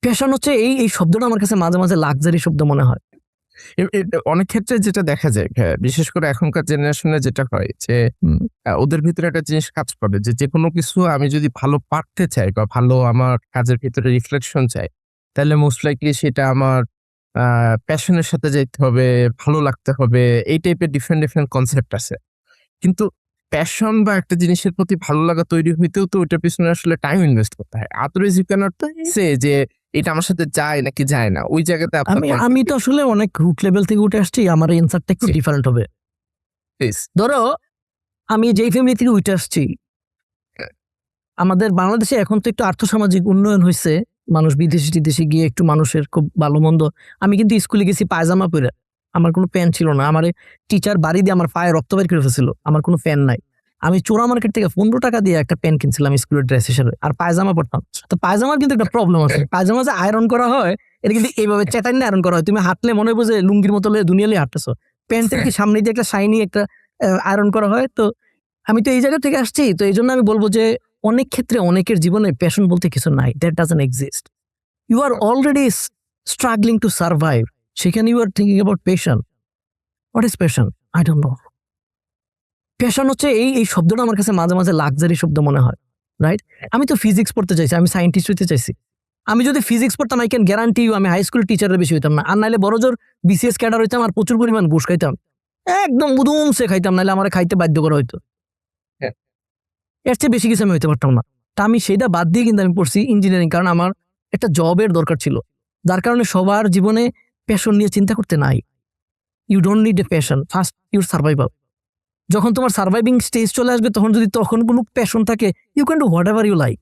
Passion হচ্ছে এই শব্দটা আমার কাছে মাঝে মাঝে লাক্সারি শব্দ মনে হয়। অনেক ক্ষেত্রে যেটা দেখা যায়, হ্যাঁ, বিশেষ করে এখনকার জেনারেশনে যেটা হয় যে ওদের ভিতরে একটা জিনিস কাজ করে যে যেকোনো কিছু আমি যদি ভালো পারতে চাই বা ভালো আমার কাজের ভিতরে রিফ্লেকশন চাই, তাহলে মোস্ট লাইকলি সেটা আমার প্যাশনের সাথে যাইতে হবে, ভালো লাগতে হবে। এই টাইপের ডিফারেন্ট কনসেপ্ট আছে। কিন্তু প্যাশন বা একটা জিনিসের প্রতি ভালো লাগা তৈরি হইতেও তো ওইটার পিছনে আসলে টাইম ইনভেস্ট করতে হয়। আদারওয়াইজ ইউ ক্যানট সে যে এটা আমার সাথে যায় নাকি যায় না। ওই জায়গাতে আপনার আমি তো আসলে অনেক রুট লেভেল থেকে উঠে আসছি, আমার এনসারটা একটু ডিফারেন্ট হবে। প্লিজ। ধরো আমি যেই ফ্যামিলি থেকে উঠে আসছি, আমাদের বাংলাদেশে এখন তো একটু আর্থসামাজিক উন্নয়ন হয়েছে, মানুষ বিদেশে টিদেশে গিয়ে একটু মানুষের খুব ভালো মন্দ। আমি কিন্তু স্কুলে গেছি পায়জামা পরে, আমার কোনো প্যান্ট ছিল না। আমার টিচার বাড়ি দিয়ে আমার পায়ে রক্ত বের করে ফেলছিল, আমার কোনো প্যান্ট নাই। আমি চোরা মার্কেট থেকে 15 টাকা দিয়ে একটা প্যান্ট কিনছিলাম স্কুলের ড্রেস হিসেবে, আর পায়জামা পরতাম। তো পায়জামার কিন্তু একটা প্রবলেম আছে, পায়জামা যে আয়রন করা হয় এটা কিন্তু এইভাবে চেটাইনে আয়রন করা হয়, তুমি হাঁটলে মনে হয় যে লুঙ্গির মতো দুনিয়া লিয়ে হাঁটতেছো। প্যান্টের কি সামনে দিয়ে একটা শাইনি একটা আয়রন করা হয়। তো আমি তো এই জায়গা থেকে আসছি, তো এই জন্য আমি বলবো যে অনেক ক্ষেত্রে অনেকের জীবনে প্যাশন বলতে কিছু নাই, that doesn't exist. You are already struggling to survive, সেখানে you are thinking about passion. What is passion? I don't know. Passion হচ্ছে এই শব্দটা আমার কাছে মাঝে মাঝে লাক্সারি শব্দ মনে হয়, রাইট? আমি তো ফিজিক্স পড়তে চাইছি, আমি সায়েন্টিস্ট হইতে চাইছি। আমি যদি ফিজিক্স পড়তাম, আই ক্যান গ্যারান্টি ইউ আমি হাই স্কুল টিচারের বেশি হইতাম না। আর নাইলে বড় জোর বিসিএস ক্যাডার হইতাম, আর প্রচুর পরিমাণ ঘুষ খাইতাম, একদম বুদুম সে খাইতাম, নাহলে আমার খাইতে বাধ্য করা হইতো। এর চেয়ে বেশি কিছু আমি হইতে পারতাম না। তা আমি সেটা বাদ দিয়ে কিন্তু আমি পড়ছি ইঞ্জিনিয়ারিং, কারণ আমার একটা জবের দরকার ছিল। যার কারণে সবার জীবনে প্যাশন নিয়ে চিন্তা করতে নাই। You don't need a passion, first your survival. যখন তোমার সার্ভাইভিং স্টেজ চলে আসবে, তখন যদি তখন কোনো প্যাশন থাকে, you can do whatever you like.